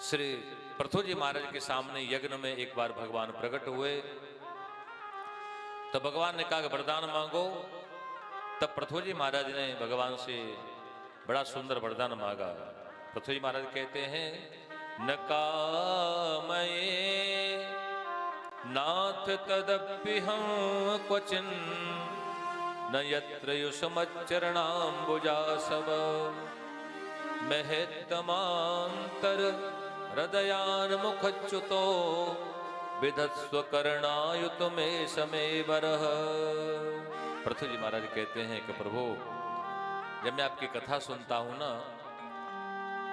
श्री पृथ्वी महाराज के सामने यज्ञ में एक बार भगवान प्रकट हुए। तो भगवान ने कहा कि वरदान मांगो। तब पृथ्वी महाराज ने भगवान से बड़ा सुंदर वरदान मांगा। पृथ्वी महाराज कहते हैं, न कामये नाथ तदप्यहं क्वचिन न यत्र युष्मच्चरणाम्बुजासव महत्तमांतर हृदयान्मुखच्युतो विधत्स्व कर्णायुत में समय बरह। पृथ्वी महाराज कहते हैं कि प्रभु, जब मैं आपकी कथा सुनता हूं ना,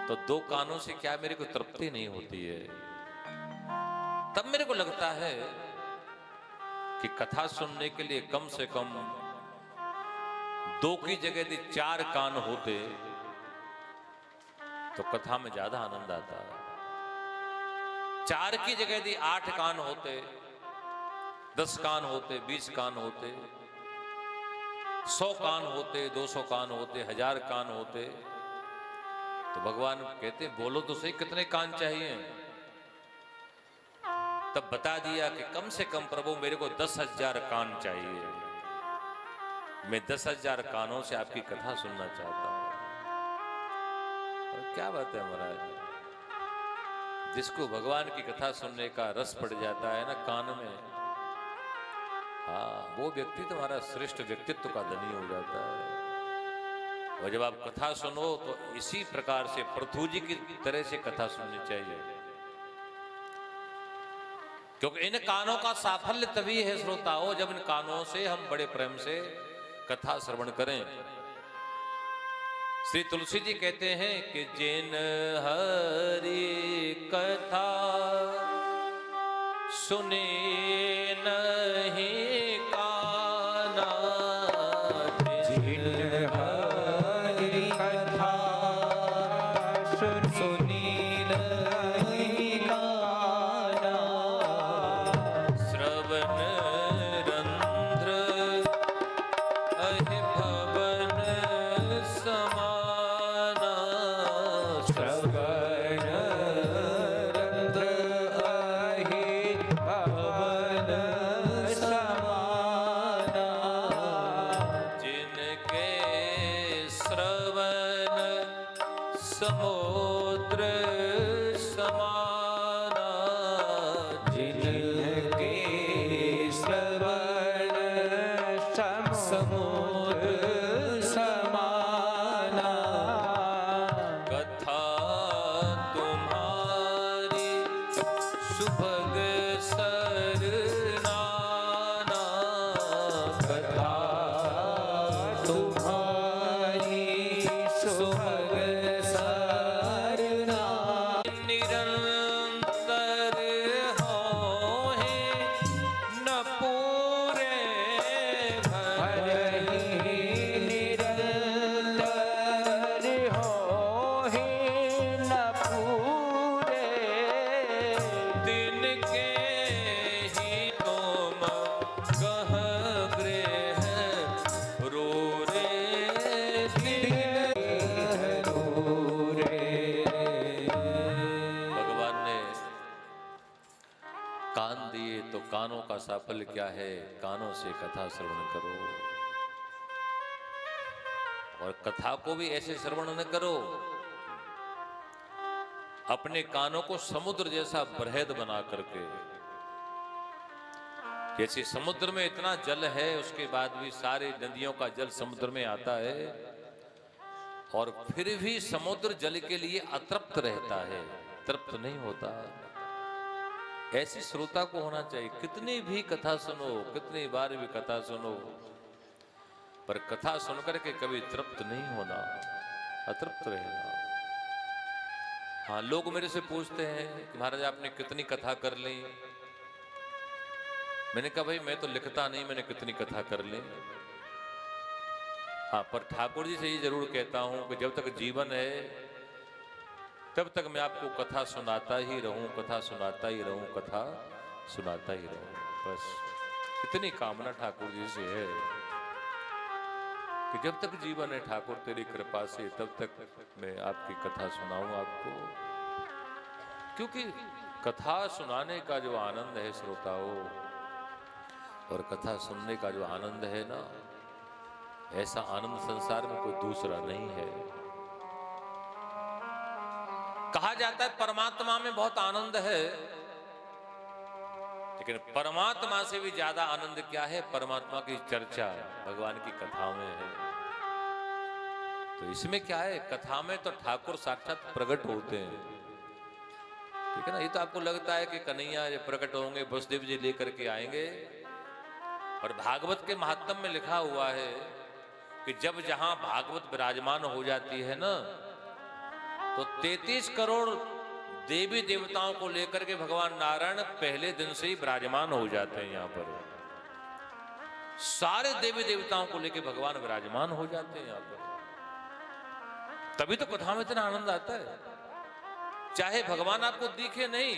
तो दो कानों से क्या मेरे को तृप्ति नहीं होती है। तब मेरे को लगता है कि कथा सुनने के लिए कम से कम दो की जगह यदि 4 कान होते तो कथा में ज्यादा आनंद आता। 4 की जगह यदि 8 कान होते, 10 कान होते, 20 कान होते, 100 कान होते, 200 कान होते, 1000 कान होते, तो भगवान कहते बोलो तो सही कितने कान चाहिए। तब बता दिया कि कम से कम प्रभु मेरे को 10,000 कान चाहिए। मैं 10,000 कानों से आपकी कथा सुनना चाहता हूं। क्या बात है महाराज, जिसको भगवान की कथा सुनने का रस पड़ जाता है ना कान में, हाँ, वो व्यक्ति तुम्हारा श्रेष्ठ व्यक्तित्व का धनी हो जाता है। और जब आप कथा सुनो तो इसी प्रकार से पृथ्वी जी की तरह से कथा सुननी चाहिए, क्योंकि इन कानों का साफल्य तभी है श्रोताओं, जब इन कानों से हम बड़े प्रेम से कथा श्रवण करें। श्री तुलसी जी कहते हैं कि जिन हरि कथा सुने नहीं काना, जिन हरि कथा सुनी नहीं काना, श्रवण रंध्र अहि भवन समाना, श्रवण रंध्र अहि भवन समाना, जिनके श्रवण समुद्र समाना, जिनके श्रवण समुद्र समाना, कथा तुम्हारी सुभग सरनाना, कथा तुम्हारी सुभग सरनाना, निरंतर होए न पूरे भरहि, निरंतर होए न पूरे दिन के ही तुम कह गृह रो रे दिन रो रे। भगवान ने कान दिए तो कानों का साफल्य क्या है, कानों से कथा श्रवण करो। और कथा को भी ऐसे श्रवण न करो, अपने कानों को समुद्र जैसा बृहद बना करके, जैसे समुद्र में इतना जल है उसके बाद भी सारी नदियों का जल समुद्र में आता है, और फिर भी समुद्र जल के लिए अतृप्त रहता है, तृप्त नहीं होता। ऐसे श्रोता को होना चाहिए। कितनी भी कथा सुनो, कितनी बार भी कथा सुनो, पर कथा सुनकर के कभी तृप्त नहीं होना, अतृप्त रहना। हाँ, लोग मेरे से पूछते हैं कि महाराज आपने कितनी कथा कर ली। मैंने कहा भाई मैं तो लिखता नहीं, मैंने कितनी कथा कर ली। हाँ, पर ठाकुर जी से ये जरूर कहता हूं कि जब तक जीवन है तब तक मैं आपको कथा सुनाता ही रहूं, कथा सुनाता ही रहूं, कथा सुनाता ही रहूं। बस इतनी कामना ठाकुर जी से है कि जब तक जीवन है ठाकुर तेरी कृपा से, तब तक मैं आपकी कथा सुनाऊं आपको। क्योंकि कथा सुनाने का जो आनंद है श्रोताओं, और कथा सुनने का जो आनंद है ना, ऐसा आनंद संसार में कोई दूसरा नहीं है। कहा जाता है परमात्मा में बहुत आनंद है, लेकिन परमात्मा से भी ज्यादा आनंद क्या है? परमात्मा की चर्चा भगवान की कथा में है। तो इसमें क्या है? कथा में तो ठाकुर साक्षात प्रकट होते हैं, ठीक है ना। ये तो आपको लगता है कि कन्हैया ये प्रकट होंगे, वसुदेव जी लेकर के आएंगे, और भागवत के महात्म्य में लिखा हुआ है कि जब जहां भागवत विराजमान हो जाती है ना, तो 33 करोड़ देवी देवताओं को लेकर के भगवान नारायण पहले दिन से ही विराजमान हो जाते हैं। यहाँ पर सारे देवी देवताओं को लेकर भगवान विराजमान हो जाते हैं यहाँ पर। तभी तो कथा में इतना आनंद आता है। चाहे भगवान आपको दिखे नहीं,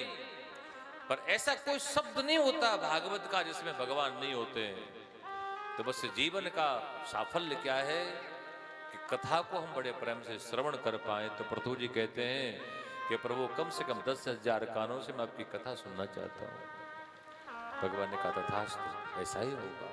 पर ऐसा कोई शब्द नहीं होता भागवत का जिसमें भगवान नहीं होते हैं। तो बस जीवन का साफल्य क्या है कि कथा को हम बड़े प्रेम से श्रवण कर पाए। तो प्रभु जी कहते हैं कि प्रभु कम से कम 10,000 कानों से मैं आपकी कथा सुनना चाहता हूं। भगवान ने कहा तथास्तु, ऐसा ही होगा।